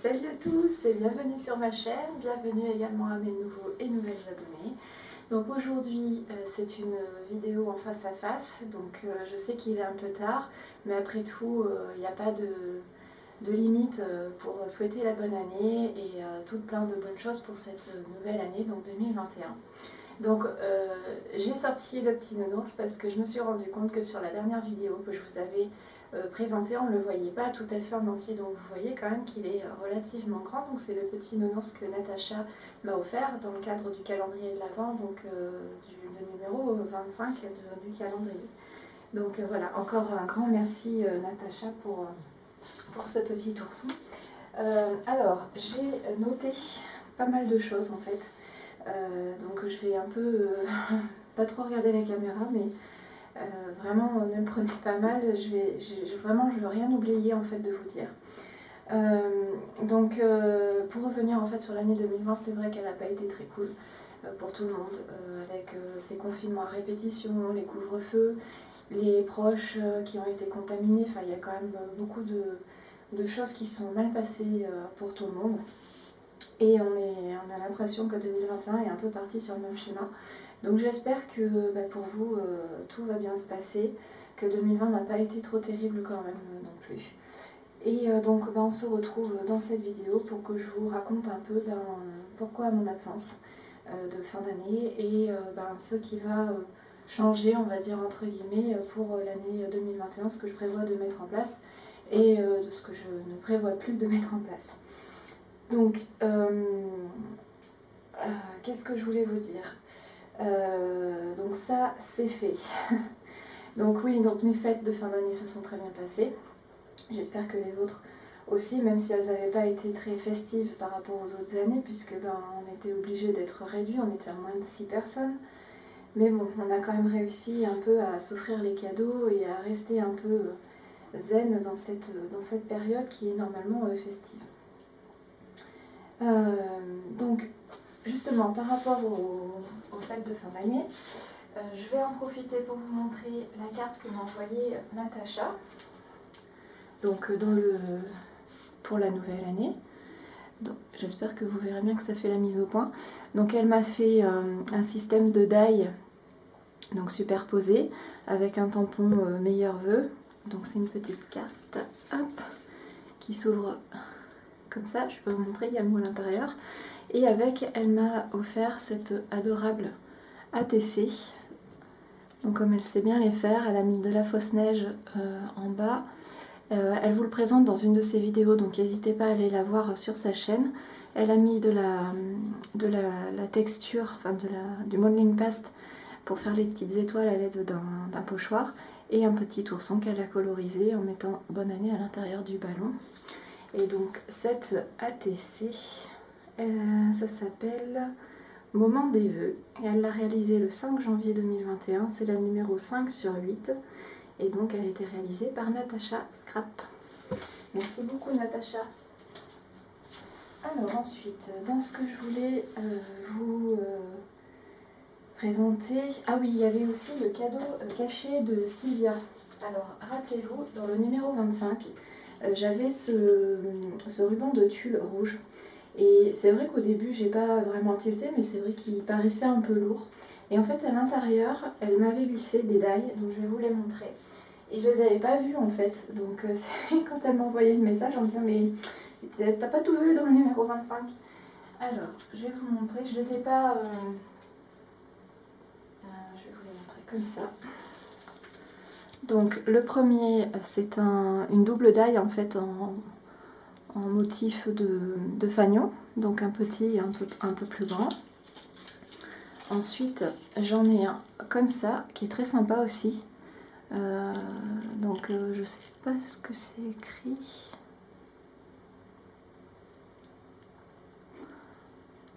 Salut à tous et bienvenue sur ma chaîne, bienvenue également à mes nouveaux et nouvelles abonnés. Donc aujourd'hui c'est une vidéo en face à face, donc je sais qu'il est un peu tard, mais après tout il n'y a pas de limite pour souhaiter la bonne année et tout plein de bonnes choses pour cette nouvelle année, donc 2021. Donc j'ai sorti le petit nounours parce que je me suis rendu compte que sur la dernière vidéo que je vous avais présenté, on ne le voyait pas tout à fait en entier, donc vous voyez quand même qu'il est relativement grand. Donc c'est le petit nounours que Natacha m'a offert dans le cadre du calendrier de l'Avent, donc du numéro 25 du calendrier. Donc voilà, encore un grand merci Natacha pour ce petit ourson. Alors j'ai noté pas mal de choses en fait, donc je vais un peu pas trop regarder la caméra, mais vraiment ne me prenez pas mal, vraiment je veux rien oublier en fait de vous dire. Donc pour revenir en fait sur l'année 2020, c'est vrai qu'elle n'a pas été très cool pour tout le monde, avec ces confinements à répétition, les couvre-feux, les proches qui ont été contaminés, enfin il y a quand même beaucoup de choses qui sont mal passées pour tout le monde. Et on a l'impression que 2021 est un peu parti sur le même schéma. Donc j'espère que pour vous tout va bien se passer, que 2020 n'a pas été trop terrible quand même non plus. Et donc on se retrouve dans cette vidéo pour que je vous raconte un peu pourquoi mon absence de fin d'année et ce qui va changer, on va dire entre guillemets, pour l'année 2021, ce que je prévois de mettre en place et de ce que je ne prévois plus de mettre en place. Donc qu'est-ce que je voulais vous dire? Donc ça c'est fait. Donc oui, donc mes fêtes de fin d'année se sont très bien passées. J'espère que les vôtres aussi, même si elles n'avaient pas été très festives par rapport aux autres années, puisque on était obligé d'être réduits, on était à moins de 6 personnes. Mais bon, on a quand même réussi un peu à s'offrir les cadeaux et à rester un peu zen dans cette période qui est normalement festive. Donc justement, par rapport aux fêtes de fin d'année, je vais en profiter pour vous montrer la carte que m'a envoyée Natacha. Donc pour la nouvelle année. J'espère que vous verrez bien que ça fait la mise au point. Donc elle m'a fait un système de die donc superposé avec un tampon meilleurs vœux. Donc c'est une petite carte, hop, qui s'ouvre comme ça. Je peux vous montrer, il y a le mot à l'intérieur. Et avec, elle m'a offert cette adorable ATC. Donc comme elle sait bien les faire, elle a mis de la fausse neige en bas. Elle vous le présente dans une de ses vidéos, donc n'hésitez pas à aller la voir sur sa chaîne. Elle a mis de la texture, enfin du modeling paste pour faire les petites étoiles à l'aide d'un pochoir et un petit ourson qu'elle a colorisé en mettant bonne année à l'intérieur du ballon. Et donc cette ATC, ça s'appelle Moment des vœux et elle l'a réalisée le 5 janvier 2021, c'est la numéro 5 sur 8. Et donc elle a été réalisée par Natacha Scrap. Merci beaucoup Natacha. Alors ensuite, dans ce que je voulais vous présenter... Ah oui, il y avait aussi le cadeau caché de Sylvia. Alors rappelez-vous, dans le numéro 25, j'avais ce ruban de tulle rouge. Et c'est vrai qu'au début, j'ai pas vraiment tilté, mais c'est vrai qu'il paraissait un peu lourd. Et en fait, à l'intérieur, elle m'avait glissé des dailles, donc je vais vous les montrer. Et je les avais pas vues en fait, donc quand elle m'a envoyé le message en me disant mais t'as pas tout vu dans le numéro 25. Alors, je vais vous montrer, je les ai pas... je vais vous les montrer comme ça. Donc le premier, c'est une double daille en fait en motif de fanion, donc un petit et un peu plus grand. Ensuite, j'en ai un comme ça, qui est très sympa aussi. Donc je sais pas ce que c'est écrit.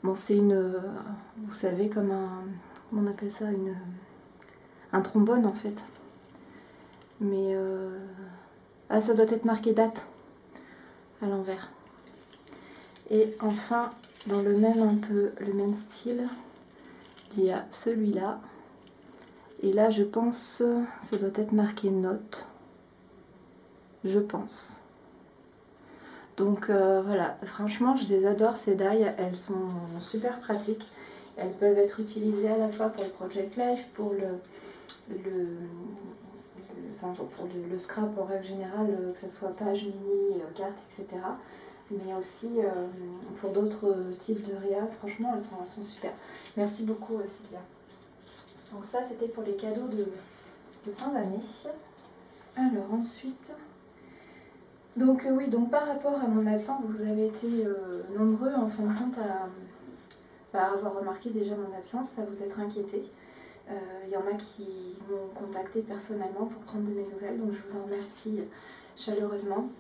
Bon, c'est vous savez, comme on appelle ça, un trombone en fait. Mais ça doit être marqué date à l'envers. Et enfin, dans le même style, il y a celui-là. Et là, je pense, ça doit être marqué note. Je pense. Donc voilà, franchement je les adore ces die, elles sont super pratiques. Elles peuvent être utilisées à la fois pour le Project Life, pour le scrap en règle générale, que ce soit page, mini, carte, etc. Mais aussi pour d'autres types de réa, franchement elles sont super. Merci beaucoup Sylvia. Donc ça c'était pour les cadeaux de fin d'année. Alors ensuite, donc oui, donc par rapport à mon absence, vous avez été nombreux en fin de compte à avoir remarqué déjà mon absence, à vous être inquiétés. Il y en a qui m'ont contacté personnellement pour prendre de mes nouvelles, donc je vous en remercie chaleureusement.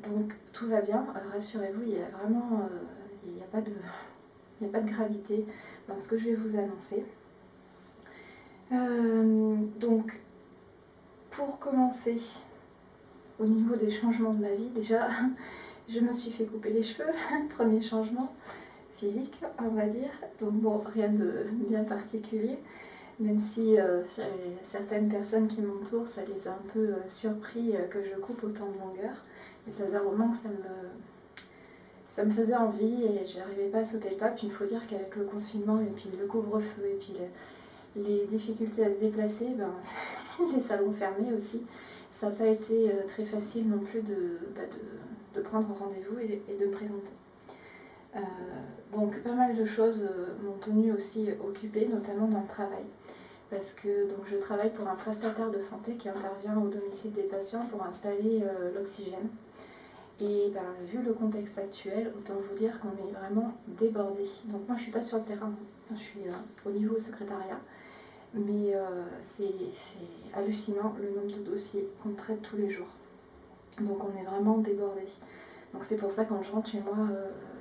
Donc tout va bien, rassurez-vous, il y a vraiment il n'y a pas de gravité dans ce que je vais vous annoncer. Donc pour commencer, au niveau des changements de ma vie, déjà je me suis fait couper les cheveux, premier changement physique on va dire, donc bon, rien de bien particulier, même si certaines personnes qui m'entourent, ça les a un peu surpris que je coupe autant de longueur, mais ça faisait un moment que ça me faisait envie et j'arrivais pas à sauter le pas. Puis il faut dire qu'avec le confinement et puis le couvre-feu et puis les difficultés à se déplacer, ben, les salons fermés aussi, ça n'a pas été très facile non plus de prendre rendez-vous et de me présenter. Donc pas mal de choses m'ont tenue aussi occupée, notamment dans le travail. Parce que donc, je travaille pour un prestataire de santé qui intervient au domicile des patients pour installer l'oxygène. Et ben, vu le contexte actuel, autant vous dire qu'on est vraiment débordé. Donc moi je ne suis pas sur le terrain, je suis au niveau secrétariat. Mais c'est hallucinant le nombre de dossiers qu'on traite tous les jours. Donc on est vraiment débordé. Donc c'est pour ça que quand je rentre chez moi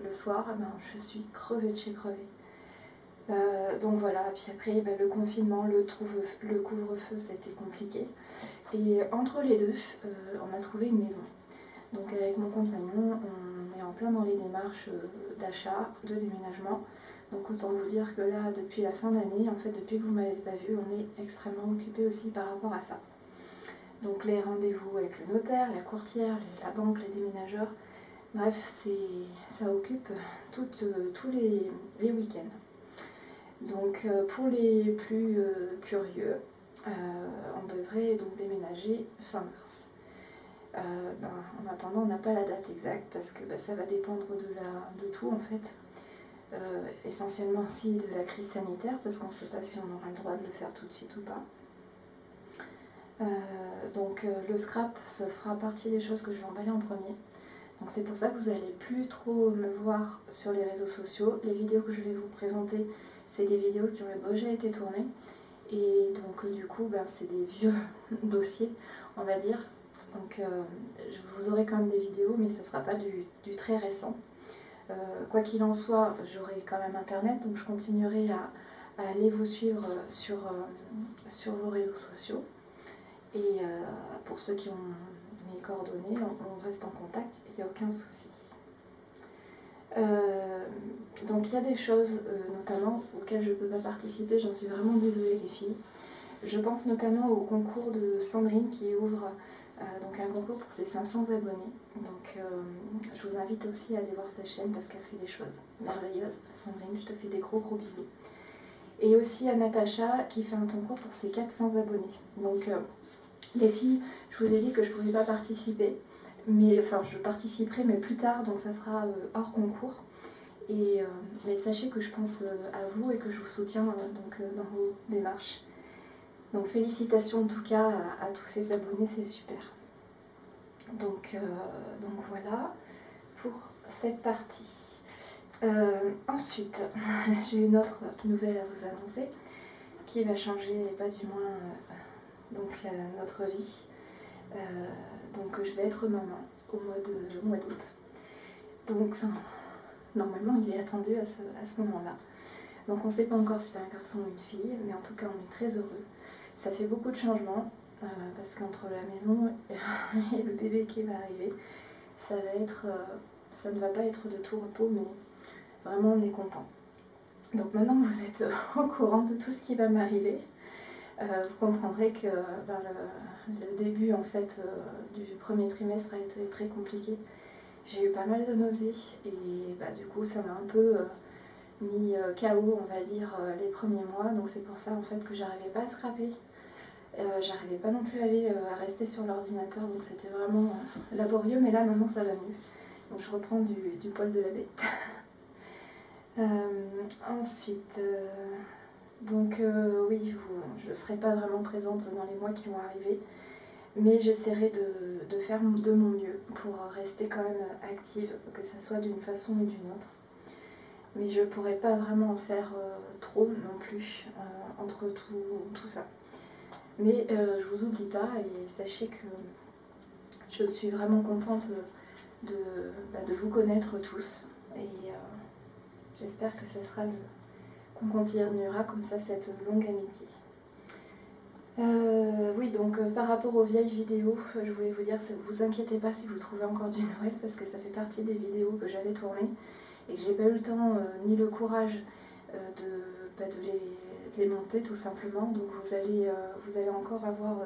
le soir, ben, je suis crevée de chez crevée. Donc voilà, puis après ben, le confinement, le couvre-feu, ça a été compliqué. Et entre les deux, on a trouvé une maison. Donc avec mon compagnon, on est en plein dans les démarches d'achat, de déménagement. Donc autant vous dire que là, depuis la fin d'année, en fait depuis que vous ne m'avez pas vu, on est extrêmement occupé aussi par rapport à ça. Donc les rendez-vous avec le notaire, la courtière, la banque, les déménageurs, bref, ça occupe tous les week-ends. Donc pour les plus curieux, on devrait donc déménager fin mars. En attendant, on n'a pas la date exacte parce que ça va dépendre de tout en fait. Essentiellement aussi de la crise sanitaire parce qu'on ne sait pas si on aura le droit de le faire tout de suite ou pas. Donc le scrap, ça fera partie des choses que je vais emballer en premier. Donc c'est pour ça que vous n'allez plus trop me voir sur les réseaux sociaux. Les vidéos que je vais vous présenter, c'est des vidéos qui ont déjà été tournées. Et donc du coup, c'est des vieux dossiers, on va dire. Donc vous aurez quand même des vidéos, mais ce ne sera pas du très récent. Quoi qu'il en soit, j'aurai quand même internet, donc je continuerai à aller vous suivre sur vos réseaux sociaux. Et pour ceux qui ont mes coordonnées, on reste en contact, il n'y a aucun souci. Donc il y a des choses notamment auxquelles je ne peux pas participer, j'en suis vraiment désolée les filles. Je pense notamment au concours de Sandrine qui ouvre donc un concours pour ses 500 abonnés. Donc je vous invite aussi à aller voir sa chaîne parce qu'elle fait des choses merveilleuses. Sandrine, je te fais des gros bisous. Et aussi à Natacha qui fait un concours pour ses 400 abonnés. Donc les filles, je vous ai dit que je ne pouvais pas participer. Mais enfin je participerai mais plus tard, donc ça sera hors concours. Mais sachez que je pense à vous et que je vous soutiens dans vos démarches. Donc félicitations en tout cas à tous ces abonnés, c'est super. Donc voilà pour cette partie. Ensuite, j'ai une autre nouvelle à vous annoncer qui va changer, pas du moins, notre vie. Donc je vais être maman au mois d'août. Donc normalement il est attendu à ce moment-là. Donc on ne sait pas encore si c'est un garçon ou une fille, mais en tout cas on est très heureux. Ça fait beaucoup de changements, parce qu'entre la maison et le bébé qui va arriver, ça ne va pas être de tout repos, mais vraiment on est content. Donc maintenant que vous êtes au courant de tout ce qui va m'arriver, vous comprendrez que le début en fait, du premier trimestre a été très compliqué. j'ai eu pas mal de nausées et du coup ça m'a un peu mis KO, on va dire, les premiers mois. Donc c'est pour ça en fait que j'arrivais pas à scraper. J'arrivais pas non plus à rester sur l'ordinateur, donc c'était vraiment laborieux, mais là maintenant ça va mieux. Donc je reprends du poil de la bête. Ensuite, oui, je ne serai pas vraiment présente dans les mois qui vont arriver, mais j'essaierai de faire de mon mieux pour rester quand même active, que ce soit d'une façon ou d'une autre. Mais je ne pourrai pas vraiment en faire trop non plus entre tout ça. Mais je vous oublie pas et sachez que je suis vraiment contente de vous connaître tous et j'espère que qu'on continuera comme ça cette longue amitié. Oui, donc par rapport aux vieilles vidéos, je voulais vous dire, vous inquiétez pas si vous trouvez encore du Noël parce que ça fait partie des vidéos que j'avais tournées et que j'ai pas eu le temps ni le courage de les monter tout simplement. Donc vous allez encore avoir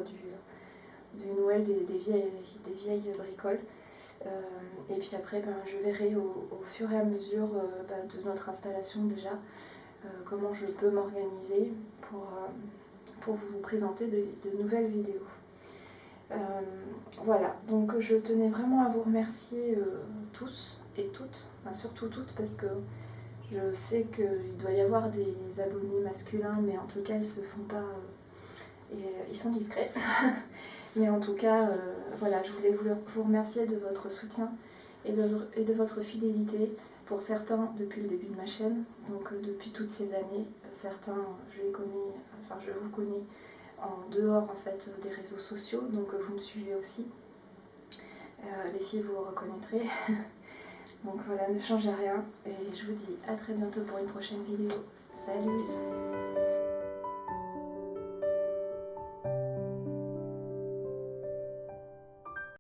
du Noël, des vieilles bricoles. Et puis après, je verrai au fur et à mesure de notre installation déjà comment je peux m'organiser pour vous présenter de nouvelles vidéos. Voilà, donc je tenais vraiment à vous remercier tous et toutes, enfin, surtout toutes parce que je sais qu'il doit y avoir des abonnés masculins, mais en tout cas ils se font pas, ils sont discrets. Mais en tout cas, voilà, je voulais vous remercier de votre soutien et de votre fidélité. Pour certains, depuis le début de ma chaîne, donc depuis toutes ces années, certains, je vous connais en dehors en fait des réseaux sociaux, donc vous me suivez aussi. Les filles, vous reconnaîtrez. Donc voilà, ne changez rien et je vous dis à très bientôt pour une prochaine vidéo. Salut!